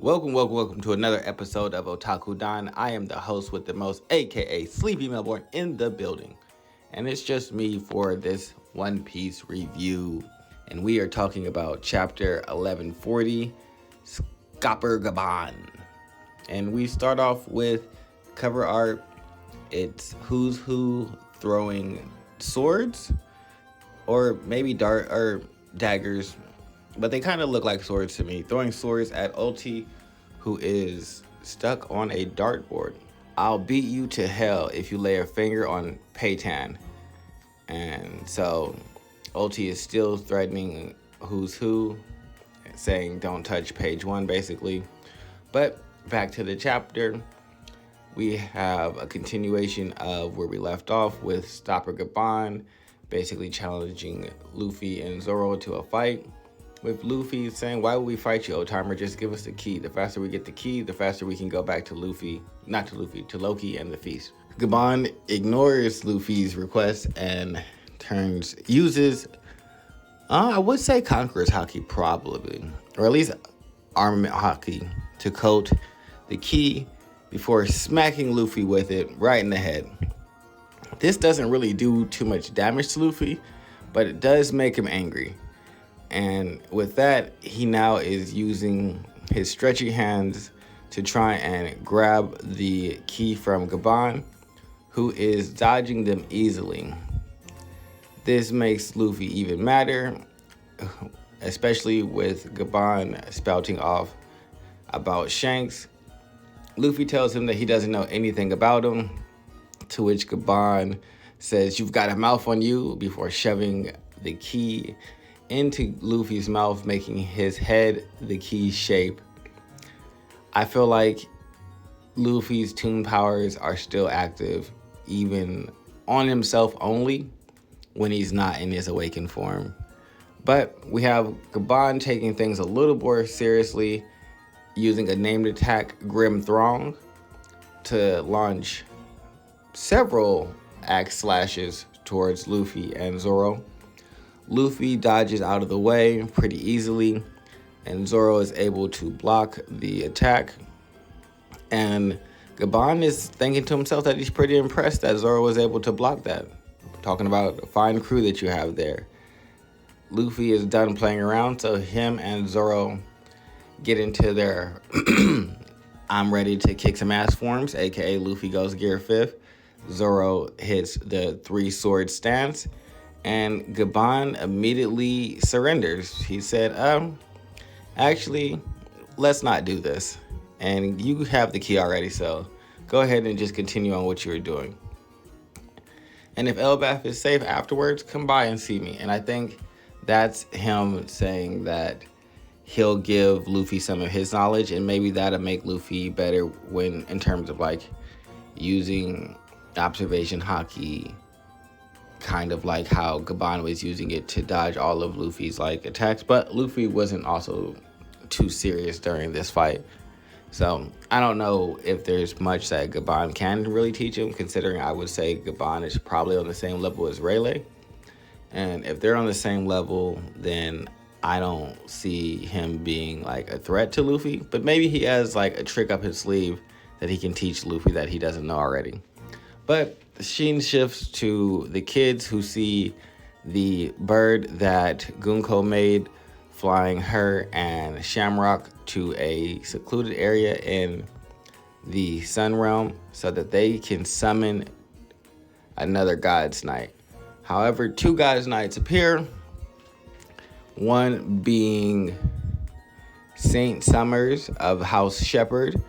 Welcome to another episode of Otaku Don. I am the host with the most, aka Sleepy Melbourne, in the building. And it's just me for this One Piece review. And we are talking about chapter 1140, Scopper Gaban. And we start off with cover art. It's Who's Who throwing swords, or maybe dart or daggers, but they kind of look like swords to me. Throwing swords at Ulti, who is stuck on a dartboard. I'll beat you to hell if you lay a finger on Paytan. And so Ulti is still threatening Who's Who, saying don't touch page 1 basically. But back to the chapter. We have a continuation of where we left off with Stopper Gaban basically challenging Luffy and Zoro to a fight, with Luffy saying, why would we fight you, old timer? Just give us the key. The faster we get the key, the faster we can go back to Loki and the feast. Gaban ignores Luffy's request and uses, I would say Conqueror's Haki probably, or at least Armament Haki, to coat the key before smacking Luffy with it right in the head. This doesn't really do too much damage to Luffy, but it does make him angry. And with that, he now is using his stretchy hands to try and grab the key from Gaban, who is dodging them easily. This makes Luffy even madder, especially with Gaban spouting off about Shanks. Luffy tells him that he doesn't know anything about him, to which Gaban says, you've got a mouth on you, before shoving the key into Luffy's mouth, making his head the key shape. I feel like Luffy's toon powers are still active, even on himself only, when he's not in his awakened form. But we have Gaban taking things a little more seriously, using a named attack, GRIM THRONG, to launch several axe slashes towards Luffy and Zoro. Luffy dodges out of the way pretty easily, and Zoro is able to block the attack. And Gaban is thinking to himself that he's pretty impressed that Zoro was able to block that. Talking about a fine crew that you have there. Luffy is done playing around, so him and Zoro get into their I'm ready to kick some ass forms, aka Luffy goes gear 5th. Zoro hits the 3-sword stance, and Gaban immediately surrenders. He said, actually, let's not do this. And you have the key already, so go ahead and just continue on what you were doing. And if Elbaf is safe afterwards, come by and see me. And I think that's him saying that he'll give Luffy some of his knowledge, and maybe that'll make Luffy better when, in terms of like using observation haki, kind of like how Gaban was using it to dodge all of Luffy's like attacks. But Luffy wasn't also too serious during this fight, so I don't know if there's much that Gaban can really teach him, considering I would say Gaban is probably on the same level as Rayleigh. And if they're on the same level, then I don't see him being like a threat to Luffy, but maybe he has like a trick up his sleeve that he can teach Luffy that he doesn't know already. But the scene shifts to the kids, who see the bird that Gunko made flying her and Shamrock to a secluded area in the Sun Realm so that they can summon another God's Knight. However, 2 God's Knights appear, one being Saint Summers of House Shepherd,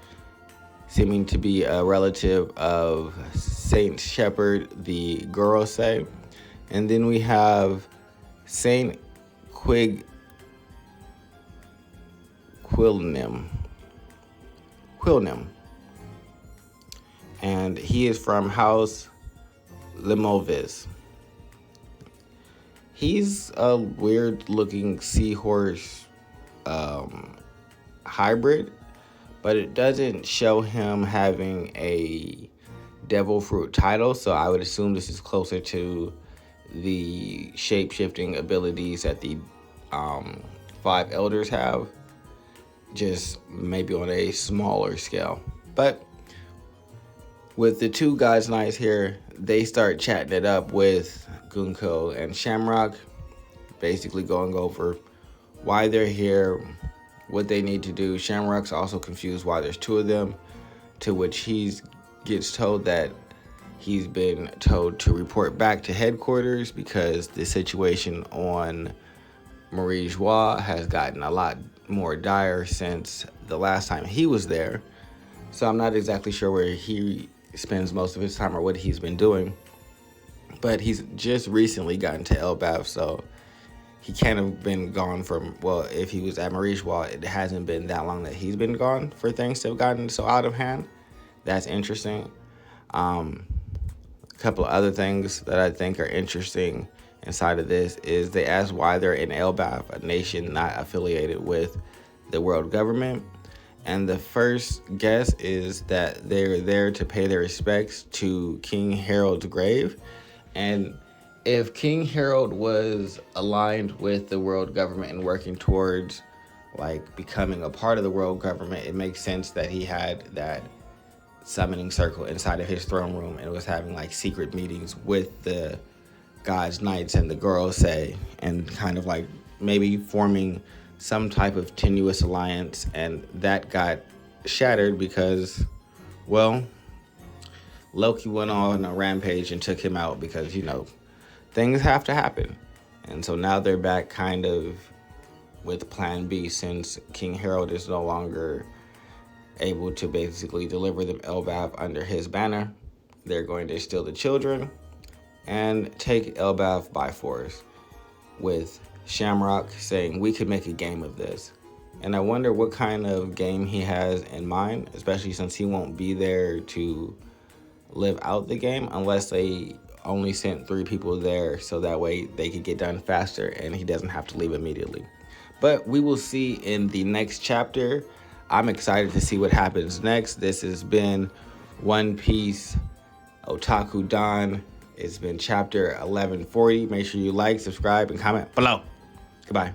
seeming to be a relative of Saint Shepherd the Gorosei. And then we have Saint Quilnim. And he is from House Limovis. He's a weird looking seahorse hybrid, but it doesn't show him having a devil fruit title, so I would assume this is closer to the shape-shifting abilities that the 5 elders have. just maybe on a smaller scale. But with the two God's Knights here, they start chatting it up with Gunko and Shamrock, basically going over why they're here, what they need to do. Shamrock's also confused why there's two of them, to which he gets told that he's been told to report back to headquarters because the situation on Marie Joie has gotten a lot more dire since the last time he was there. So I'm not exactly sure where he spends most of his time or what he's been doing. But he's just recently gotten to Elbaf, so he can't have been gone from, well, if he was at Marie Joie, it hasn't been that long that he's been gone for things to have gotten so out of hand. That's interesting. A couple of other things that I think are interesting inside of this is they ask why they're in Elbaf, a nation not affiliated with the world government. And the first guess is that they're there to pay their respects to King Harold's grave. And if King Harold was aligned with the world government and working towards like becoming a part of the world government, it makes sense that he had that summoning circle inside of his throne room and was having like secret meetings with the God's Knights and the girls, say, and kind of like maybe forming some type of tenuous alliance. And that got shattered because, well, Loki went on a rampage and took him out because, you know, things have to happen. And so now they're back kind of with plan B, since King Harold is no longer able to basically deliver them Elbaf under his banner. They're going to steal the children and take Elbaf by force, with Shamrock saying we could make a game of this. And I wonder what kind of game he has in mind, especially since he won't be there to live out the game unless they only sent 3 people there, so that way they could get done faster and he doesn't have to leave immediately. But we will see in the next chapter. I'm excited to see what happens next. This has been One Piece Otaku Don. It's been chapter 1140. Make sure you like, subscribe, and comment below. Goodbye.